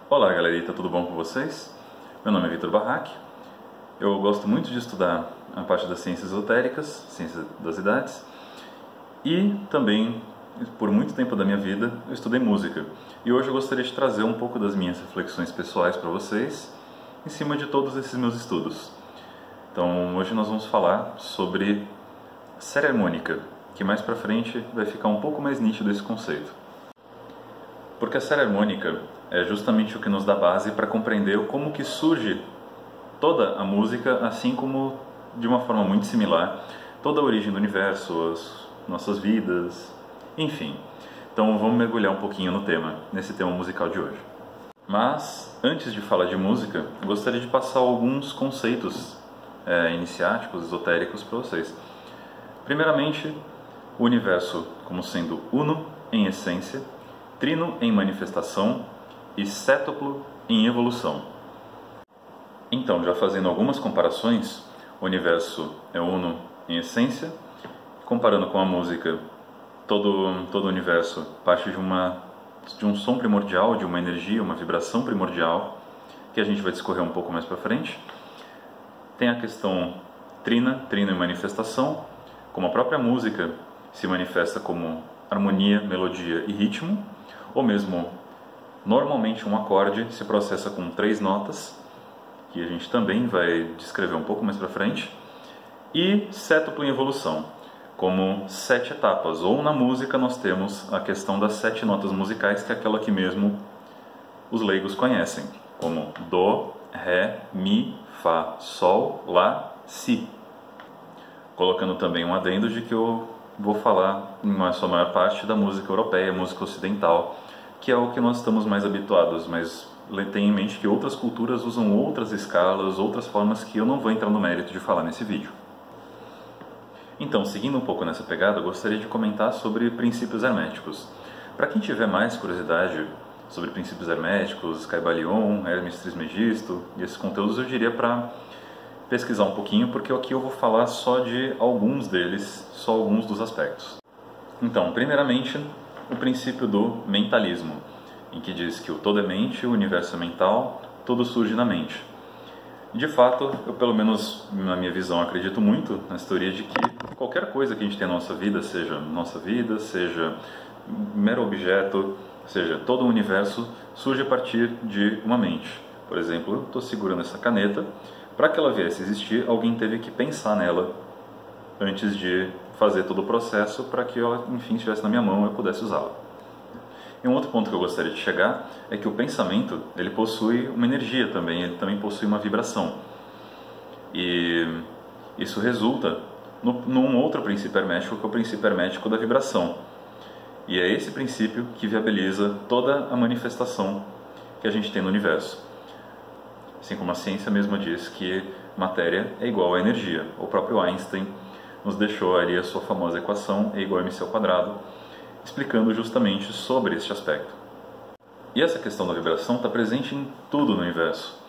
Olá galerita, tudo bom com vocês? Meu nome é Vitor Barraque. Eu gosto muito de estudar a parte das ciências esotéricas, ciências das idades, e também, por muito tempo da minha vida, eu estudei música. E hoje eu gostaria de trazer um pouco das minhas reflexões pessoais para vocês, em cima de todos esses meus estudos. Então, hoje nós vamos falar sobre a série harmônica, que mais para frente vai ficar um pouco mais nítido esse conceito. Porque a série harmônica é justamente o que nos dá base para compreender como que surge toda a música, assim como, de uma forma muito similar, toda a origem do universo, as nossas vidas, enfim. Então vamos mergulhar um pouquinho no tema, nesse tema musical de hoje. Mas, antes de falar de música, eu gostaria de passar alguns conceitos iniciáticos, esotéricos para vocês. Primeiramente, o universo como sendo uno em essência, trino em manifestação e sétuplo em evolução. Então, já fazendo algumas comparações, o universo é uno em essência, comparando com a música, todo o universo parte de um som primordial, de uma energia, uma vibração primordial, que a gente vai discorrer um pouco mais para frente. Tem a questão trino em manifestação, como a própria música se manifesta como harmonia, melodia e ritmo, ou mesmo, normalmente um acorde se processa com 3 notas, que a gente também vai descrever um pouco mais para frente, e sétuplo em evolução, como 7 etapas, ou na música nós temos a questão das 7 notas musicais, que é aquela que mesmo os leigos conhecem, como Dó, Ré, Mi, Fá, Sol, Lá, Si. Colocando também um adendo de que eu vou falar em sua maior parte da música europeia, música ocidental, que é o que nós estamos mais habituados, mas tenha em mente que outras culturas usam outras escalas, outras formas que eu não vou entrar no mérito de falar nesse vídeo. Então, seguindo um pouco nessa pegada, eu gostaria de comentar sobre princípios herméticos. Para quem tiver mais curiosidade sobre princípios herméticos, Kybalion, Hermes Trismegisto e esses conteúdos, eu diria para pesquisar um pouquinho, porque aqui eu vou falar só de alguns deles, só alguns dos aspectos. Então, primeiramente, o princípio do mentalismo, em que diz que o todo é mente, o universo é mental, tudo surge na mente. De fato, eu pelo menos na minha visão acredito muito nessa teoria de que qualquer coisa que a gente tem na nossa vida, seja mero objeto, seja todo o universo, surge a partir de uma mente. Por exemplo, eu estou segurando essa caneta, para que ela viesse a existir, alguém teve que pensar nela antes de fazer todo o processo para que ela, enfim, estivesse na minha mão e eu pudesse usá-la. E um outro ponto que eu gostaria de chegar é que o pensamento, ele possui uma energia também, ele também possui uma vibração. E isso resulta num outro princípio hermético, que é o princípio hermético da vibração. E é esse princípio que viabiliza toda a manifestação que a gente tem no universo. Assim como a ciência mesma diz que matéria é igual a energia. O próprio Einstein nos deixou ali a sua famosa equação E igual a mc², explicando justamente sobre este aspecto. E essa questão da vibração está presente em tudo no universo,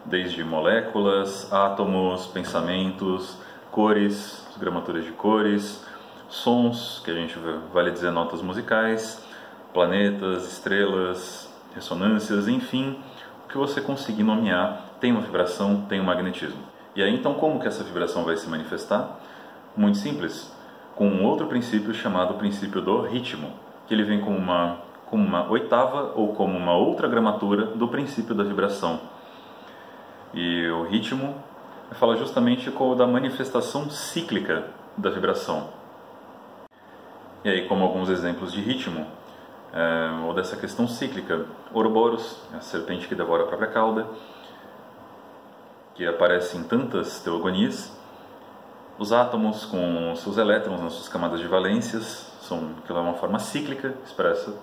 desde moléculas, átomos, pensamentos, cores, gramaturas de cores, sons, que a gente vale dizer notas musicais, planetas, estrelas, ressonâncias, enfim, o que você conseguir nomear tem uma vibração, tem um magnetismo. E aí então como que essa vibração vai se manifestar? Muito simples, com um outro princípio chamado princípio do ritmo, que ele vem como uma oitava ou como uma outra gramatura do princípio da vibração. E o ritmo fala justamente da manifestação cíclica da vibração. E aí, como alguns exemplos de ritmo, ou dessa questão cíclica, Ouroboros, a serpente que devora a própria cauda, que aparece em tantas teogonias. Os átomos com seus elétrons nas suas camadas de valências, que é uma forma cíclica expressa.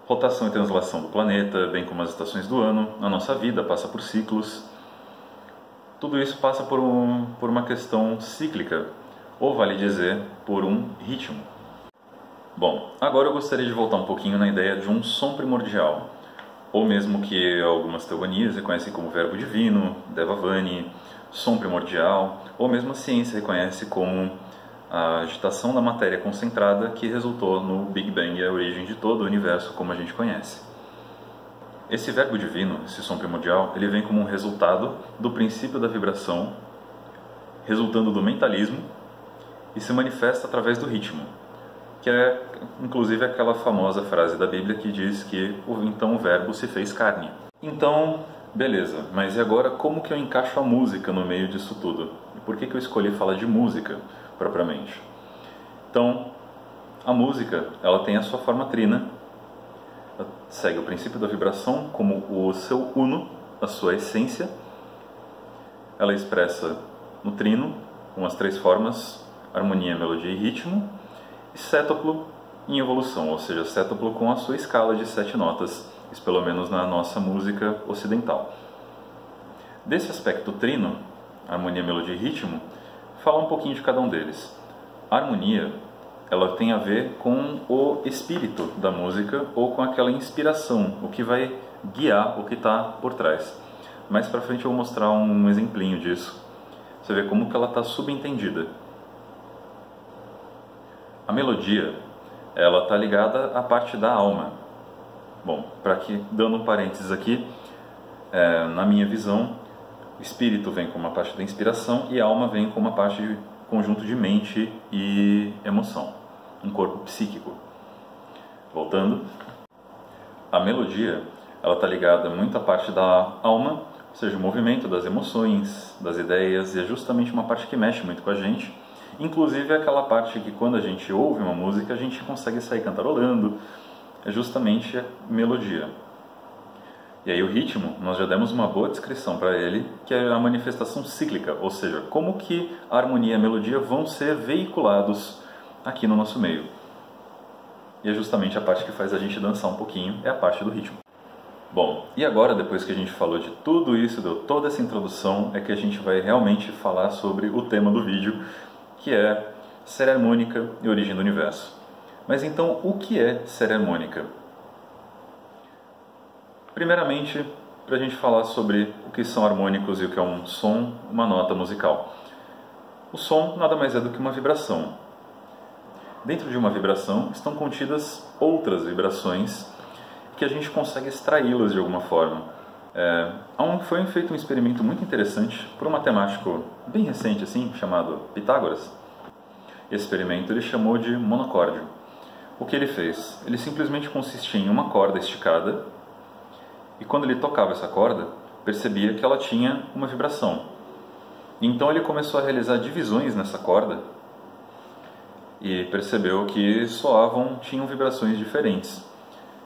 Rotação e translação do planeta, bem como as estações do ano. A nossa vida passa por ciclos. Tudo isso passa por uma questão cíclica, ou vale dizer, por um ritmo. Bom, agora eu gostaria de voltar um pouquinho na ideia de um som primordial, ou mesmo que algumas teogonias reconhecem como verbo divino, Devavani, som primordial, ou mesmo a ciência reconhece como a agitação da matéria concentrada que resultou no Big Bang e a origem de todo o universo como a gente conhece. Esse verbo divino, esse som primordial, ele vem como um resultado do princípio da vibração, resultando do mentalismo, e se manifesta através do ritmo, que é inclusive aquela famosa frase da Bíblia que diz que então o verbo se fez carne. Então, beleza, mas e agora como que eu encaixo a música no meio disso tudo? E por que eu escolhi falar de música propriamente? Então, a música, ela tem a sua forma trina, ela segue o princípio da vibração como o seu uno, a sua essência. Ela expressa no trino, com as três formas, harmonia, melodia e ritmo, e sétuplo em evolução, ou seja, sétuplo com a sua escala de 7 notas, isso pelo menos na nossa música ocidental. Desse aspecto trino, harmonia, melodia e ritmo, fala um pouquinho de cada um deles. A harmonia, ela tem a ver com o espírito da música ou com aquela inspiração, o que vai guiar o que está por trás. Mais pra frente eu vou mostrar um exemplinho disso. Você vê como que ela está subentendida. A melodia, ela está ligada à parte da alma. Bom, para que, dando um parênteses aqui, na minha visão, o espírito vem com uma parte da inspiração e a alma vem com uma parte de conjunto de mente e emoção, um corpo psíquico. Voltando, a melodia, ela está ligada muito à parte da alma, ou seja, o movimento das emoções, das ideias, e é justamente uma parte que mexe muito com a gente. Inclusive é aquela parte que quando a gente ouve uma música, a gente consegue sair cantarolando, é justamente a melodia. E aí o ritmo, nós já demos uma boa descrição para ele, que é a manifestação cíclica, ou seja, como que a harmonia e a melodia vão ser veiculados aqui no nosso meio. E é justamente a parte que faz a gente dançar um pouquinho, é a parte do ritmo. Bom, e agora, depois que a gente falou de tudo isso, deu toda essa introdução, é que a gente vai realmente falar sobre o tema do vídeo, que é série harmônica e origem do universo. Mas então, o que é série harmônica? Primeiramente, para a gente falar sobre o que são harmônicos e o que é um som, uma nota musical. O som nada mais é do que uma vibração. Dentro de uma vibração estão contidas outras vibrações que a gente consegue extraí-las de alguma forma. Foi feito um experimento muito interessante por um matemático bem recente, assim, chamado Pitágoras. Esse experimento ele chamou de monocórdio. O que ele fez? Ele simplesmente consistia em uma corda esticada, e quando ele tocava essa corda, percebia que ela tinha uma vibração. Então ele começou a realizar divisões nessa corda e percebeu que tinham vibrações diferentes.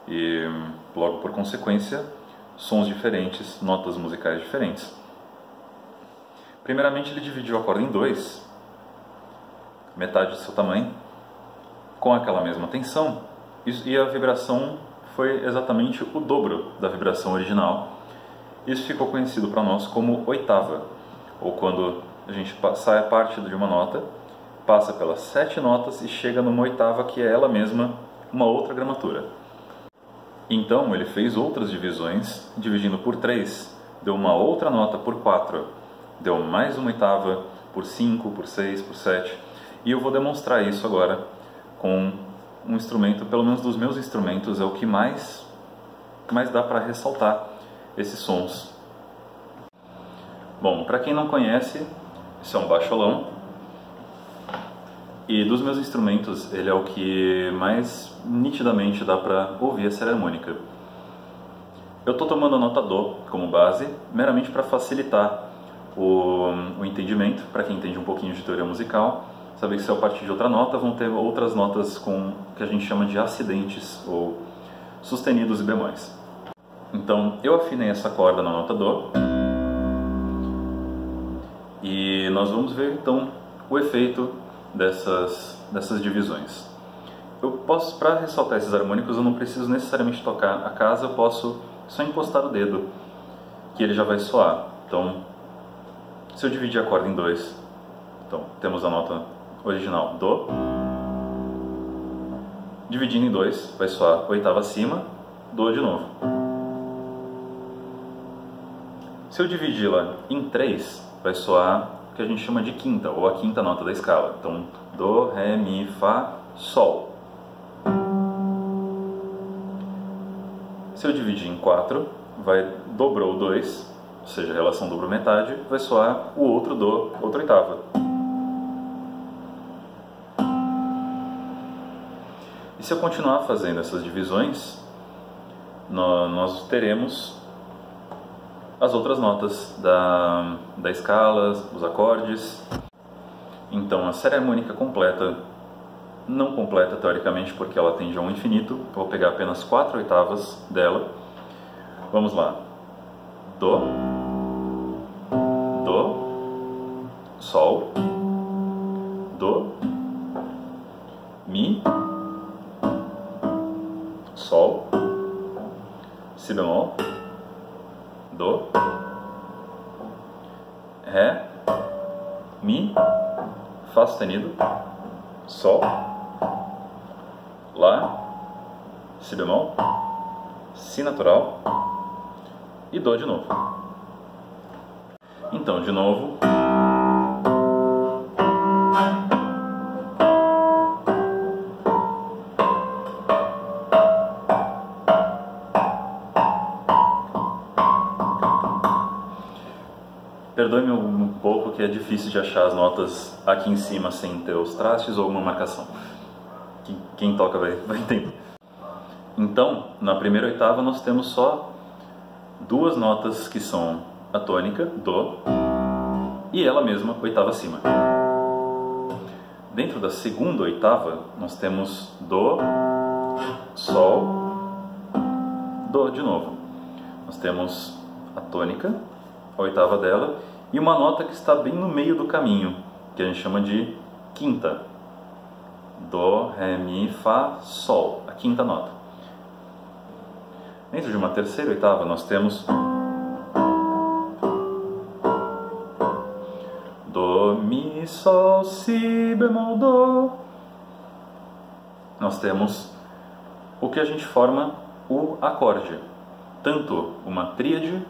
E logo por consequência, sons diferentes, notas musicais diferentes. Primeiramente ele dividiu a corda em 2, metade do seu tamanho, com aquela mesma tensão, e a vibração foi exatamente o dobro da vibração original. Isso ficou conhecido para nós como oitava, ou quando a gente sai a parte de uma nota, passa pelas 7 notas e chega numa oitava que é ela mesma uma outra gramatura. Então ele fez outras divisões, dividindo por 3, deu uma outra nota por 4, deu mais uma oitava por 5, por 6, por 7, e eu vou demonstrar isso agora com um instrumento, pelo menos dos meus instrumentos, é o que mais dá para ressaltar esses sons. Bom, para quem não conhece, isso é um baixolão, e dos meus instrumentos, ele é o que mais nitidamente dá para ouvir a série harmônica. Eu estou tomando a nota Dó como base, meramente para facilitar o entendimento, para quem entende um pouquinho de teoria musical, saber que se eu partir de outra nota, vão ter outras notas com que a gente chama de acidentes, ou sustenidos e bemóis. Então, eu afinei essa corda na nota Dó, e nós vamos ver então o efeito dessas divisões. Para ressaltar esses harmônicos, eu não preciso necessariamente tocar a casa, eu posso só encostar o dedo, que ele já vai soar. Então, se eu dividir a corda em 2, então temos a nota original Dó, dividindo em 2, vai soar oitava acima, Dó de novo. Se eu dividi-la em 3, vai soar o que a gente chama de quinta, ou a quinta nota da escala. Então, Dó, Ré, Mi, Fá, Sol. Se Se eu dividir em 4, dobrou 2, ou seja, a relação dobro-metade, vai soar o outro do outra oitava. E se eu continuar fazendo essas divisões, nós teremos as outras notas da escala, os acordes. Então a série harmônica completa, não completa teoricamente porque ela tende a um infinito, eu vou pegar apenas 4 oitavas dela. Vamos lá. Dó, Sol, Dó, Mi, Sol, Si bemol, Dó, Ré, Mi, Fá sustenido, Sol, Lá, Si bemol, Si natural e Dó de novo. Então, de novo. Perdoe-me um pouco que é difícil de achar as notas aqui em cima sem ter os trastes ou alguma marcação. Quem toca vai entender. Então, na primeira oitava nós temos só duas notas que são a tônica, Dó, e ela mesma, oitava acima. Dentro da segunda oitava nós temos Dó, Sol, Dó de novo. Nós temos a tônica, a oitava dela, e uma nota que está bem no meio do caminho, que a gente chama de quinta. Dó, Ré, Mi, Fá, Sol, a quinta nota. Dentro de uma terceira oitava nós temos Dó, Mi, Sol, Si bemol, Dó. Nós temos o que a gente forma o acorde. Tanto uma tríade,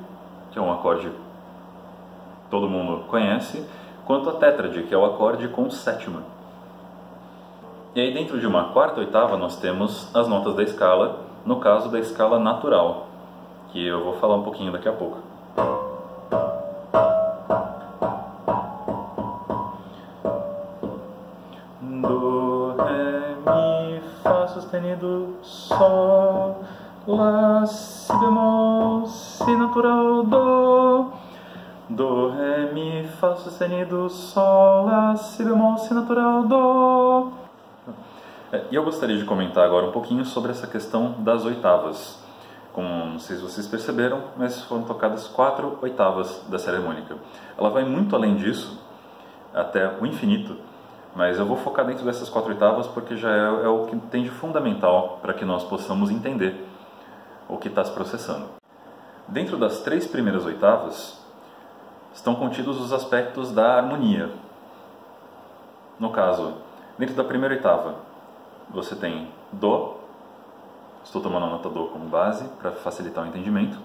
que é um acorde que todo mundo conhece, quanto a tétrade, que é o acorde com sétima. E aí dentro de uma quarta oitava nós temos as notas da escala, no caso da escala natural, que eu vou falar um pouquinho daqui a pouco. Dó, Ré, Mi, Fá sustenido, Sol, Lá, Si bemol, Si natural, Dó. Dó, Ré, Mi, Fá sustenido, Sol, Lá, Si bemol, Si natural, Dó. E eu gostaria de comentar agora um pouquinho sobre essa questão das oitavas. Como não sei se vocês perceberam, mas foram tocadas 4 oitavas da série harmônica. Ela vai muito além disso, até o infinito, mas eu vou focar dentro dessas 4 oitavas porque já é o que tem de fundamental para que nós possamos entender o que está se processando. Dentro das 3 primeiras oitavas estão contidos os aspectos da harmonia. No caso, dentro da primeira oitava, você tem Dó, estou tomando a nota Dó como base para facilitar o entendimento.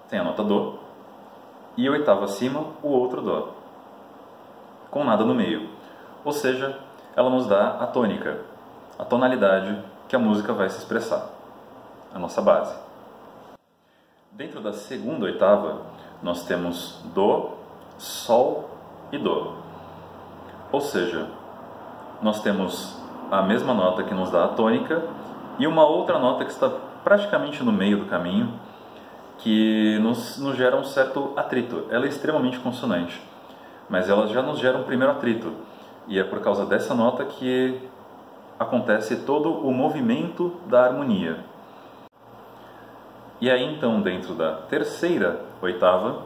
Tem a nota Dó e a oitava acima, o outro Dó, com nada no meio. Ou seja, ela nos dá a tônica, a tonalidade que a música vai se expressar, a nossa base. Dentro da segunda oitava, nós temos Dó, Sol e Dó. Ou seja, nós temos a mesma nota que nos dá a tônica e uma outra nota que está praticamente no meio do caminho, que nos gera um certo atrito. Ela é extremamente consonante, mas ela já nos gera um primeiro atrito. E é por causa dessa nota que acontece todo o movimento da harmonia. E aí então, dentro da terceira oitava,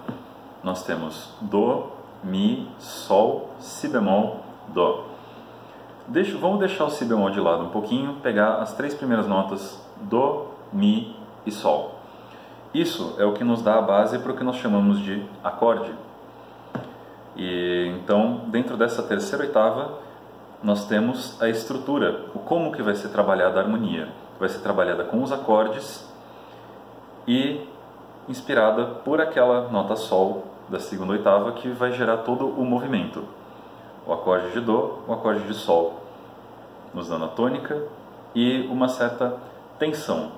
nós temos Dó, Mi, Sol, Si bemol, Dó. Vamos deixar o Si bemol de lado um pouquinho, pegar as 3 primeiras notas Dó, Mi e Sol. Isso é o que nos dá a base para o que nós chamamos de acorde. E então, dentro dessa terceira oitava, nós temos a estrutura, o como que vai ser trabalhada a harmonia. Vai ser trabalhada com os acordes e inspirada por aquela nota Sol da segunda oitava que vai gerar todo o movimento. O acorde de Dó, o acorde de Sol, nos dando a tônica e uma certa tensão.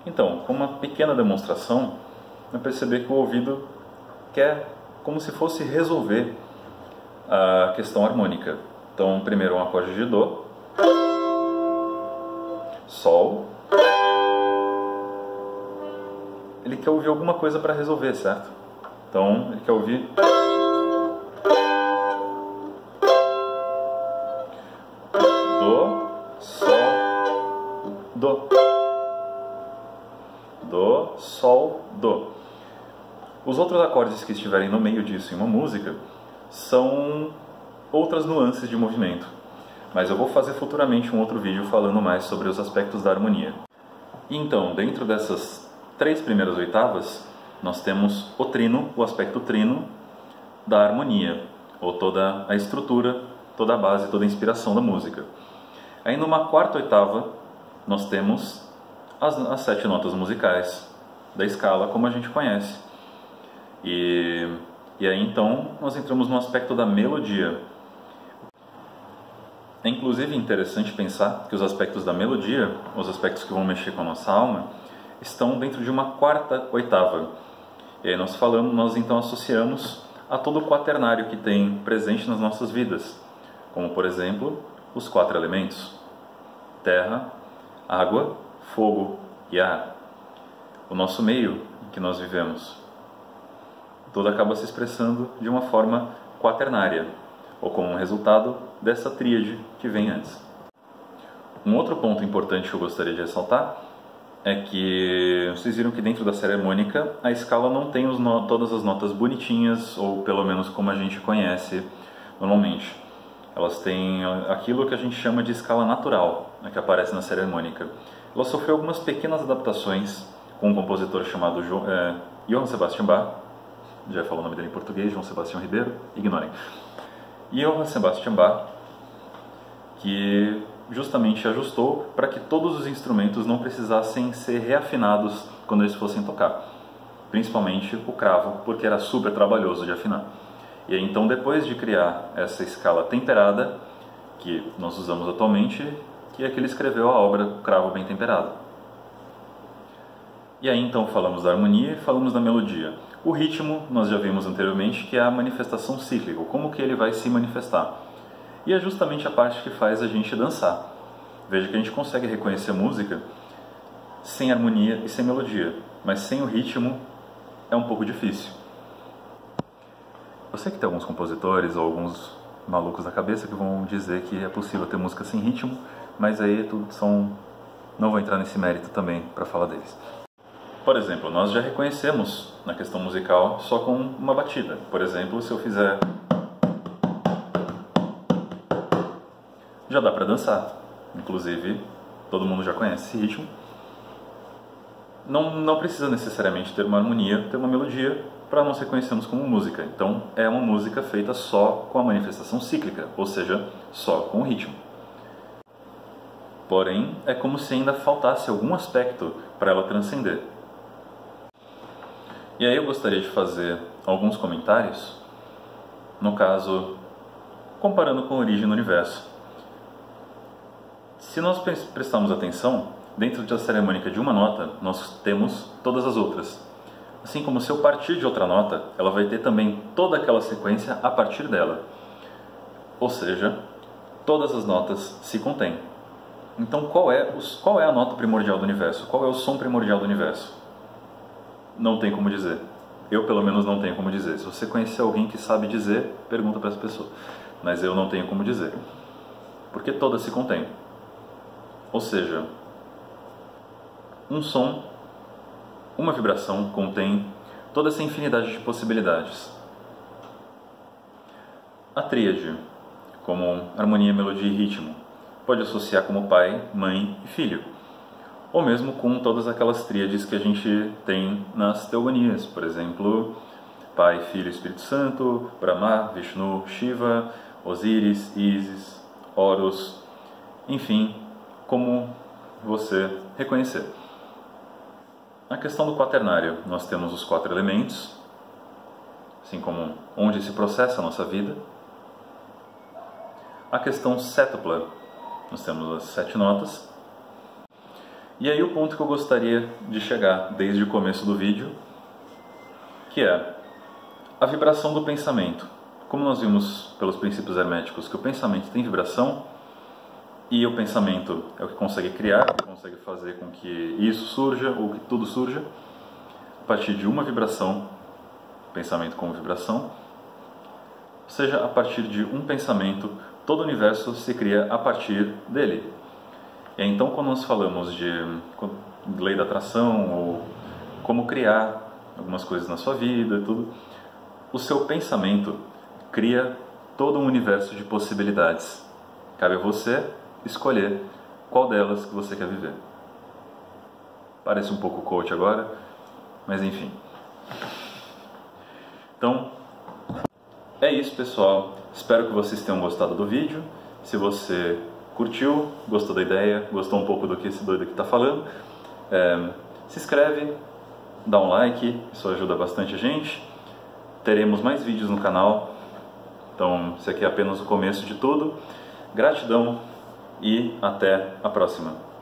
Então, com uma pequena demonstração, vai perceber que o ouvido quer como se fosse resolver a questão harmônica. Então, primeiro um acorde de Dó, Sol. Ele quer ouvir alguma coisa para resolver, certo? Então, ele quer ouvir Dó, Sol, Dó. Dó, Sol, Dó. Os outros acordes que estiverem no meio disso em uma música são outras nuances de movimento. Mas eu vou fazer futuramente um outro vídeo falando mais sobre os aspectos da harmonia. Então, dentro dessas 3 primeiras oitavas, nós temos o trino, o aspecto trino da harmonia, ou toda a estrutura, toda a base, toda a inspiração da música. Aí numa 4ª oitava, nós temos as 7 notas musicais da escala, como a gente conhece. E aí então nós entramos no aspecto da melodia. É inclusive interessante pensar que os aspectos da melodia, os aspectos que vão mexer com a nossa alma, estão dentro de uma 4ª oitava. E aí nós então associamos a todo o quaternário que tem presente nas nossas vidas, como por exemplo os 4 elementos: terra, água, fogo e ar. O nosso meio em que nós vivemos. Tudo acaba se expressando de uma forma quaternária, ou como um resultado dessa tríade que vem antes. Um outro ponto importante que eu gostaria de ressaltar é que vocês viram que dentro da série harmônica a escala não tem todas as notas bonitinhas, ou pelo menos como a gente conhece normalmente. Elas têm aquilo que a gente chama de escala natural, né, que aparece na série harmônica. Ela sofreu algumas pequenas adaptações com um compositor chamado Johann Sebastian Bach. Já falou o nome dele em português, João Sebastião Ribeiro, ignorem. Johann Sebastian Bach, que justamente ajustou para que todos os instrumentos não precisassem ser reafinados quando eles fossem tocar. Principalmente o cravo, porque era super trabalhoso de afinar. E aí, então, depois de criar essa escala temperada, que nós usamos atualmente, que é que ele escreveu a obra Cravo Bem Temperado. E aí, então, falamos da harmonia e falamos da melodia. O ritmo, nós já vimos anteriormente, que é a manifestação cíclica, como que ele vai se manifestar. E é justamente a parte que faz a gente dançar. Veja que a gente consegue reconhecer música sem harmonia e sem melodia, mas sem o ritmo é um pouco difícil. Eu sei que tem alguns compositores ou alguns malucos da cabeça que vão dizer que é possível ter música sem ritmo, mas aí tudo não vou entrar nesse mérito também para falar deles. Por exemplo, nós já reconhecemos na questão musical só com uma batida. Por exemplo, se eu fizer, já dá para dançar. Inclusive, todo mundo já conhece esse ritmo. Não precisa necessariamente ter uma harmonia, ter uma melodia, para nós reconhecermos como música. Então, é uma música feita só com a manifestação cíclica, ou seja, só com o ritmo. Porém, é como se ainda faltasse algum aspecto para ela transcender. E aí eu gostaria de fazer alguns comentários, no caso, comparando com a origem do universo. Se nós prestarmos atenção, dentro da série harmônica de uma nota, nós temos todas as outras. Assim como se eu partir de outra nota, ela vai ter também toda aquela sequência a partir dela. Ou seja, todas as notas se contêm. Então qual é a nota primordial do universo? Qual é o som primordial do universo? Não tem como dizer. Eu, pelo menos, não tenho como dizer. Se você conhecer alguém que sabe dizer, pergunta para essa pessoa. Mas eu não tenho como dizer. Porque todas se contêm. Ou seja, um som, uma vibração contém toda essa infinidade de possibilidades. A tríade, como harmonia, melodia e ritmo, pode associar como pai, mãe e filho. Ou mesmo com todas aquelas tríades que a gente tem nas teogonias, por exemplo, Pai, Filho e Espírito Santo, Brahma, Vishnu, Shiva, Osíris, Ísis, Horus, enfim, como você reconhecer. Na questão do quaternário, nós temos os 4 elementos, assim como onde se processa a nossa vida. A questão sétupla, nós temos as 7 notas. E aí o ponto que eu gostaria de chegar desde o começo do vídeo, que é a vibração do pensamento. Como nós vimos pelos princípios herméticos que o pensamento tem vibração, e o pensamento é o que consegue criar, que consegue fazer com que isso surja ou que tudo surja, a partir de uma vibração, pensamento como vibração, ou seja, a partir de um pensamento, todo o universo se cria a partir dele. E então, quando nós falamos de lei da atração ou como criar algumas coisas na sua vida, tudo, o seu pensamento cria todo um universo de possibilidades. Cabe a você escolher qual delas que você quer viver. Parece um pouco coach agora, mas enfim. Então, é isso, pessoal. Espero que vocês tenham gostado do vídeo. Se você curtiu, gostou da ideia, gostou um pouco do que esse doido aqui está falando, se inscreve, dá um like, isso ajuda bastante a gente. Teremos mais vídeos no canal, então esse aqui é apenas o começo de tudo. Gratidão e até a próxima.